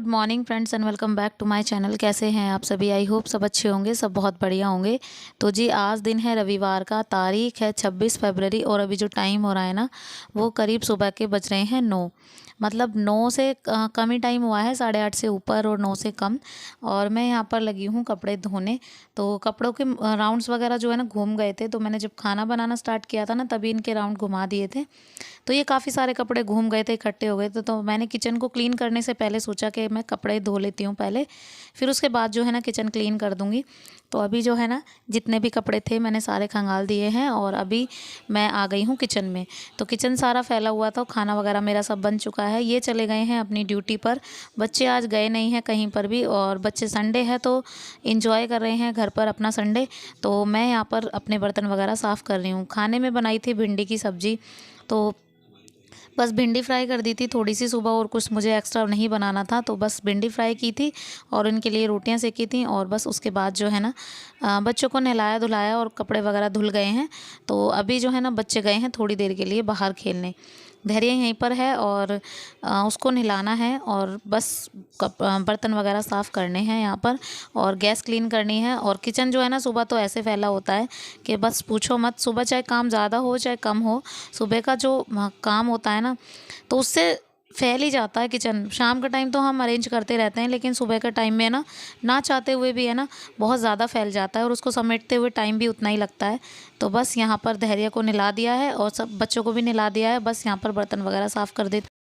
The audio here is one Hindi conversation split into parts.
Morning friends and welcome back to my channel. कैसे हैं आप सभी? आई होप सब अच्छे होंगे, सब बहुत बढ़िया होंगे। तो जी आज दिन है रविवार का, तारीख है 26 फरवरी और अभी जो टाइम हो रहा है ना वो करीब सुबह के बज रहे हैं 9। मतलब 9 से कम ही टाइम हुआ है, 8:30 से ऊपर और 9 से कम। और मैं यहाँ पर लगी हूँ कपड़े धोने। तो कपड़ों के राउंड्स वगैरह जो है ना घूम गए थे, तो मैंने जब खाना बनाना स्टार्ट किया था ना तभी इनके राउंड घुमा दिए थे। तो ये काफ़ी सारे कपड़े घूम गए थे, इकट्ठे हो गए थे। तो मैंने किचन को क्लीन करने से पहले सोचा कि मैं कपड़े धो लेती हूँ पहले, फिर उसके बाद जो है ना किचन क्लीन कर दूँगी। तो अभी जो है ना जितने भी कपड़े थे मैंने सारे खंगाल दिए हैं और अभी मैं आ गई हूँ किचन में। तो किचन सारा फैला हुआ था, खाना वगैरह मेरा सब बन चुका है। ये चले गए हैं अपनी ड्यूटी पर। बच्चे आज गए नहीं हैं कहीं पर भी, और बच्चे संडे है तो इंजॉय कर रहे हैं घर पर अपना संडे। तो मैं यहाँ पर अपने बर्तन वगैरह साफ़ कर रही हूँ। खाने में बनाई थी भिंडी की सब्ज़ी, तो बस भिंडी फ्राई कर दी थी थोड़ी सी सुबह, और कुछ मुझे एक्स्ट्रा नहीं बनाना था, तो बस भिंडी फ्राई की थी और उनके लिए रोटियां सेकी थी। और बस उसके बाद जो है ना बच्चों को नहलाया धुलाया और कपड़े वगैरह धुल गए हैं। तो अभी जो है ना बच्चे गए हैं थोड़ी देर के लिए बाहर खेलने। धैर्य यहीं पर है और उसको नहलाना है और बस बर्तन वगैरह साफ़ करने हैं यहाँ पर, और गैस क्लीन करनी है। और किचन जो है ना सुबह तो ऐसे फैला होता है कि बस पूछो मत। सुबह चाहे काम ज़्यादा हो चाहे कम हो, सुबह का जो काम होता है ना तो उससे फैल ही जाता है किचन। शाम का टाइम तो हम अरेंज करते रहते हैं, लेकिन सुबह का टाइम में ना चाहते हुए भी है ना बहुत ज़्यादा फैल जाता है और उसको समेटते हुए टाइम भी उतना ही लगता है। तो बस यहाँ पर धैर्य को नहला दिया है और सब बच्चों को भी नहला दिया है। बस यहाँ पर बर्तन वगैरह साफ़ कर देते।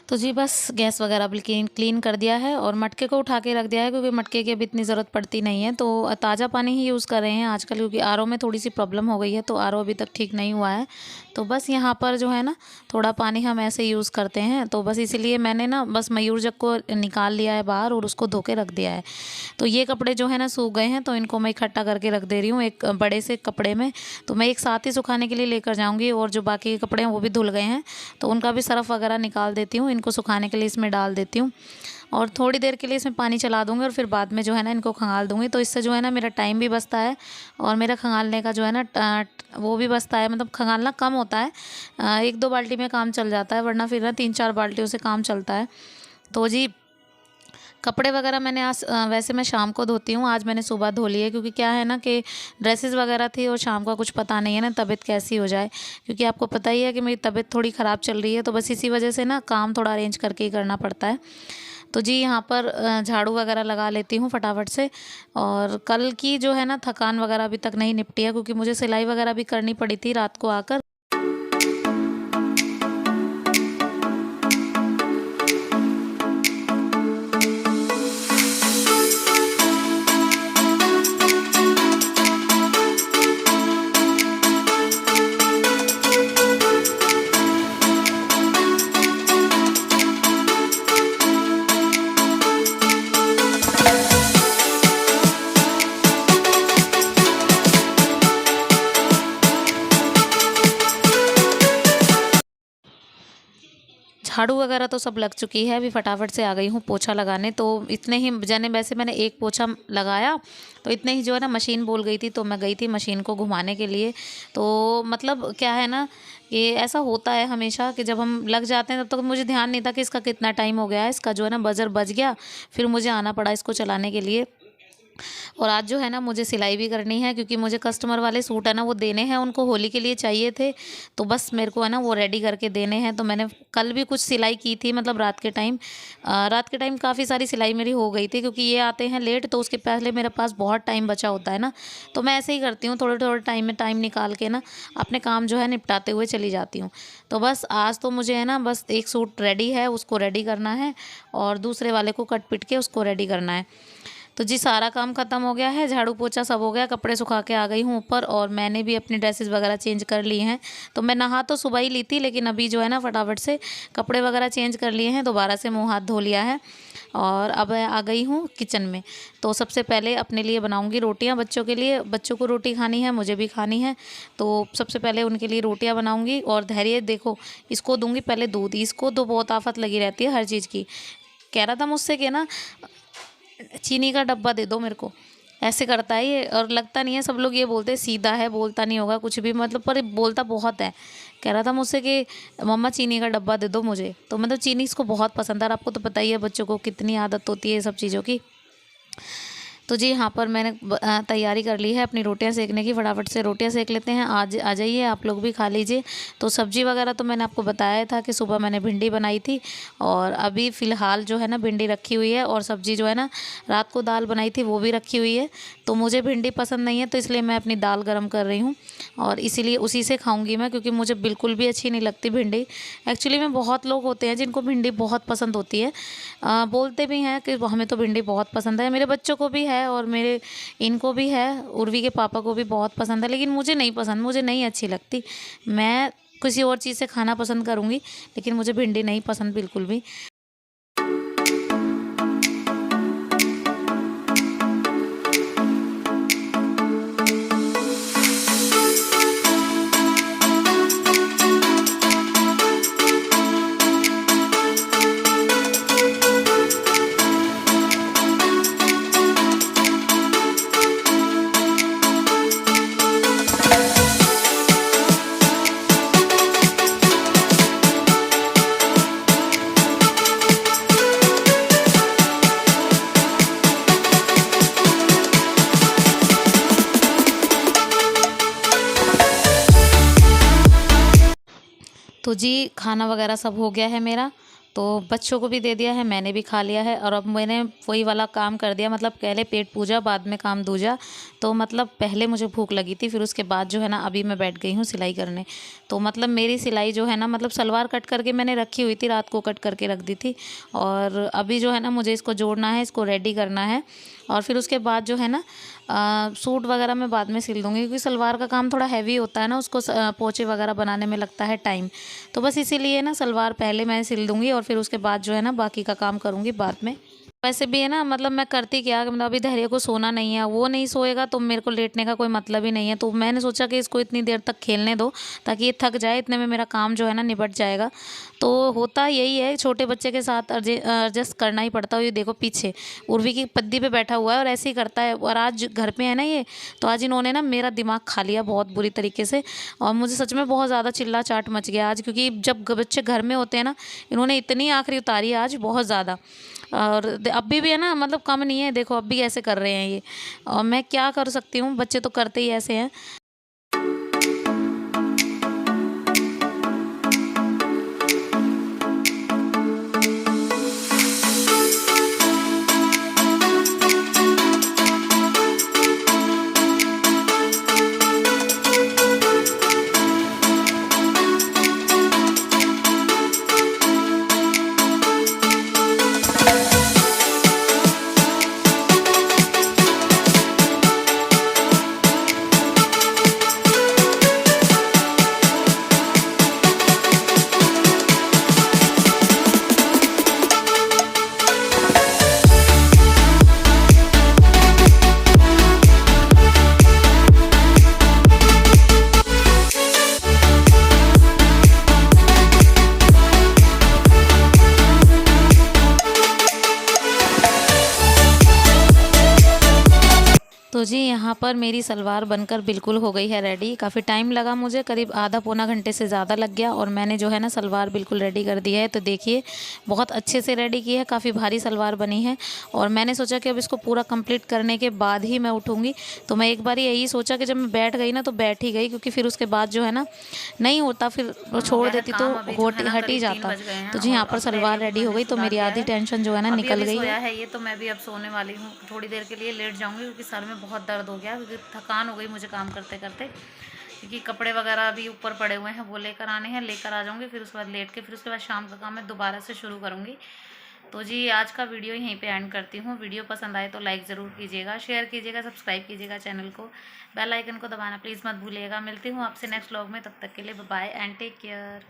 तो जी बस गैस वगैरह भी क्लीन कर दिया है और मटके को उठा के रख दिया है, क्योंकि मटके की अभी इतनी ज़रूरत पड़ती नहीं है। तो ताज़ा पानी ही यूज़ कर रहे हैं आजकल, क्योंकि आरओ में थोड़ी सी प्रॉब्लम हो गई है, तो आरओ अभी तक ठीक नहीं हुआ है। तो बस यहाँ पर जो है ना थोड़ा पानी हम ऐसे यूज़ करते हैं, तो बस इसीलिए मैंने ना बस मयूर जग को निकाल लिया है बाहर और उसको धो के रख दिया है। तो ये कपड़े जो है ना सूख गए हैं, तो इनको मैं इकट्ठा करके रख दे रही हूँ एक बड़े से कपड़े में। तो मैं एक साथ ही सुखाने के लिए लेकर जाऊँगी, और जो बाकी के कपड़े हैं वो भी धुल गए हैं तो उनका भी सरफ़ वगैरह निकाल देती हूँ, इनको सुखाने के लिए इसमें डाल देती हूँ और थोड़ी देर के लिए इसमें पानी चला दूँगी और फिर बाद में जो है ना इनको खंगाल दूँगी। तो इससे जो है ना मेरा टाइम भी बचता है और मेरा खंगालने का जो है ना वो भी बचता है, मतलब खंगालना कम होता है। 1-2 बाल्टी में काम चल जाता है, वरना फिर ना 3-4 बाल्टियों से काम चलता है। तो जी कपड़े वगैरह मैंने आज वैसे मैं शाम को धोती हूँ, आज मैंने सुबह धो लिए, क्योंकि क्या है ना कि ड्रेसेस वगैरह थी और शाम का कुछ पता नहीं है ना तबीयत कैसी हो जाए, क्योंकि आपको पता ही है कि मेरी तबीयत थोड़ी ख़राब चल रही है। तो बस इसी वजह से ना काम थोड़ा अरेंज करके ही करना पड़ता है। तो जी यहाँ पर झाड़ू वगैरह लगा लेती हूँ फटाफट से। और कल की जो है ना थकान वगैरह अभी तक नहीं निपटी है, क्योंकि मुझे सिलाई वगैरह भी करनी पड़ी थी रात को आकर। झाड़ू वगैरह तो सब लग चुकी है, अभी फटाफट से आ गई हूँ पोछा लगाने। तो इतने ही जाने वैसे मैंने एक पोछा लगाया, तो इतने ही जो है ना मशीन बोल गई थी, तो मैं गई थी मशीन को घुमाने के लिए। तो मतलब क्या है ना ये ऐसा होता है हमेशा कि जब हम लग जाते हैं तब तक तो मुझे ध्यान नहीं था कि इसका कितना टाइम हो गया है। इसका जो है ना बजर बज गया, फिर मुझे आना पड़ा इसको चलाने के लिए। और आज जो है ना मुझे सिलाई भी करनी है, क्योंकि मुझे कस्टमर वाले सूट है ना वो देने हैं, उनको होली के लिए चाहिए थे। तो बस मेरे को है ना वो रेडी करके देने हैं। तो मैंने कल भी कुछ सिलाई की थी, मतलब रात के टाइम काफ़ी सारी सिलाई मेरी हो गई थी, क्योंकि ये आते हैं लेट, तो उसके पहले मेरे पास बहुत टाइम बचा होता है ना। तो मैं ऐसे ही करती हूँ, थोड़े थोड़े टाइम में टाइम निकाल के ना अपने काम जो है निपटाते हुए चली जाती हूँ। तो बस आज तो मुझे है ना बस एक सूट रेडी है, उसको रेडी करना है, और दूसरे वाले को कट पिट के उसको रेडी करना है। तो जी सारा काम ख़त्म हो गया है, झाड़ू पोछा सब हो गया, कपड़े सुखा के आ गई हूँ ऊपर, और मैंने भी अपनी ड्रेसेस वगैरह चेंज कर ली हैं। तो मैं नहा तो सुबह ही ली थी, लेकिन अभी जो है ना फटाफट से कपड़े वगैरह चेंज कर लिए हैं, दोबारा से मुँह हाथ धो लिया है, और अब आ गई हूँ किचन में। तो सबसे पहले अपने लिए बनाऊँगी रोटियाँ, बच्चों के लिए, बच्चों को रोटी खानी है, मुझे भी खानी है। तो सबसे पहले उनके लिए रोटियाँ बनाऊँगी। और धैर्य देखो, इसको दूँगी पहले दूध, इसको तो बहुत आफत लगी रहती है हर चीज़ की। कह रहा था मुझसे कि ना चीनी का डब्बा दे दो मेरे को, ऐसे करता है ये। और लगता नहीं है, सब लोग ये बोलते हैं सीधा है, बोलता नहीं होगा कुछ भी, मतलब पर ये बोलता बहुत है। कह रहा था मुझसे कि मम्मा चीनी का डब्बा दे दो मुझे। तो मतलब चीनी इसको बहुत पसंद है, और आपको तो पता ही है बच्चों को कितनी आदत होती है ये सब चीज़ों की। तो जी यहाँ पर मैंने तैयारी कर ली है अपनी रोटियां सेकने की। फटाफट से रोटियां सेक लेते हैं, आज आ जाइए आप लोग भी खा लीजिए। तो सब्जी वगैरह तो मैंने आपको बताया था कि सुबह मैंने भिंडी बनाई थी, और अभी फ़िलहाल जो है ना भिंडी रखी हुई है, और सब्जी जो है ना रात को दाल बनाई थी वो भी रखी हुई है। तो मुझे भिंडी पसंद नहीं है, तो इसलिए मैं अपनी दाल गर्म कर रही हूँ, और इसीलिए उसी से खाऊँगी मैं, क्योंकि मुझे बिल्कुल भी अच्छी नहीं लगती भिंडी। एक्चुअली में बहुत लोग होते हैं जिनको भिंडी बहुत पसंद होती है, बोलते भी हैं कि हमें तो भिंडी बहुत पसंद है, मेरे बच्चों को भी है, और मेरे इनको भी है, उर्वी के पापा को भी बहुत पसंद है, लेकिन मुझे नहीं पसंद, मुझे नहीं अच्छी लगती। मैं किसी और चीज़ से खाना पसंद करूँगी, लेकिन मुझे भिंडी नहीं पसंद बिल्कुल भी। तो जी खाना वगैरह सब हो गया है मेरा, तो बच्चों को भी दे दिया है, मैंने भी खा लिया है, और अब मैंने वही वाला काम कर दिया, मतलब पहले पेट पूजा बाद में काम दूजा। तो मतलब पहले मुझे भूख लगी थी, फिर उसके बाद जो है ना अभी मैं बैठ गई हूँ सिलाई करने। तो मतलब मेरी सिलाई जो है ना, मतलब सलवार कट करके मैंने रखी हुई थी, रात को कट करके रख दी थी, और अभी जो है ना मुझे इसको जोड़ना है, इसको रेडी करना है, और फिर उसके बाद जो है ना सूट वगैरह मैं बाद में सिल दूँगी, क्योंकि सलवार का काम थोड़ा हैवी होता है ना, उसको पोंचे वगैरह बनाने में लगता है टाइम। तो बस इसीलिए ना सलवार पहले मैं सिल दूँगी, और फिर उसके बाद जो है ना बाकी का काम करूँगी बाद में। वैसे भी है ना, मतलब मैं करती क्या, मतलब अभी धैर्य को सोना नहीं है, वो नहीं सोएगा तो मेरे को लेटने का कोई मतलब ही नहीं है। तो मैंने सोचा कि इसको इतनी देर तक खेलने दो, ताकि ये थक जाए, इतने में मेरा काम जो है ना निपट जाएगा। तो होता यही है, छोटे बच्चे के साथ एडजस्ट करना ही पड़ता है। ये देखो पीछे उर्वी की पद्दी पे बैठा हुआ है, और ऐसे ही करता है। और आज घर पे है ना ये, तो आज इन्होंने ना मेरा दिमाग खा लिया बहुत बुरी तरीके से, और मुझे सच में बहुत ज़्यादा चिल्ला चाट मच गया आज, क्योंकि जब बच्चे घर में होते हैं ना, इन्होंने इतनी आखिरी उतारी आज बहुत ज़्यादा। और अभी भी है ना, मतलब कम नहीं है, देखो अब भी ऐसे कर रहे हैं ये, और मैं क्या कर सकती हूँ, बच्चे तो करते ही ऐसे हैं। यहाँ पर मेरी सलवार बनकर बिल्कुल हो गई है रेडी। काफ़ी टाइम लगा मुझे, करीब आधा पौना घंटे से ज़्यादा लग गया और मैंने जो है ना सलवार बिल्कुल रेडी कर दी है। तो देखिए बहुत अच्छे से रेडी की है, काफ़ी भारी सलवार बनी है। और मैंने सोचा कि अब इसको पूरा कंप्लीट करने के बाद ही मैं उठूँगी। तो मैं एक बार यही सोचा कि जब मैं बैठ गई ना तो बैठ ही गई, क्योंकि फिर उसके बाद जो है ना नहीं होता, फिर छोड़ देती तो हट ही जाता। तो जी यहाँ पर सलवार रेडी हो गई, तो मेरी आधी टेंशन जो है ना निकल गई है। है ये तो मैं भी अब सोने वाली हूँ, थोड़ी देर के लिए लेट जाऊँगी क्योंकि सर में बहुत दर्द हो गया, क्योंकि थकान हो गई मुझे काम करते करते। क्योंकि कपड़े वगैरह भी ऊपर पड़े हुए हैं, वो लेकर आने हैं, लेकर आ जाऊँगी, फिर उसके बाद लेट के फिर उसके बाद शाम का काम मैं दोबारा से शुरू करूँगी। तो जी आज का वीडियो यहीं पे एंड करती हूँ। वीडियो पसंद आए तो लाइक ज़रूर कीजिएगा, शेयर कीजिएगा, सब्सक्राइब कीजिएगा चैनल को, बेल आइकन को दबाना प्लीज़ मत भूलिएगा। मिलती हूँ आपसे नेक्स्ट व्लॉग में, तब तक के लिए bye bye and take care.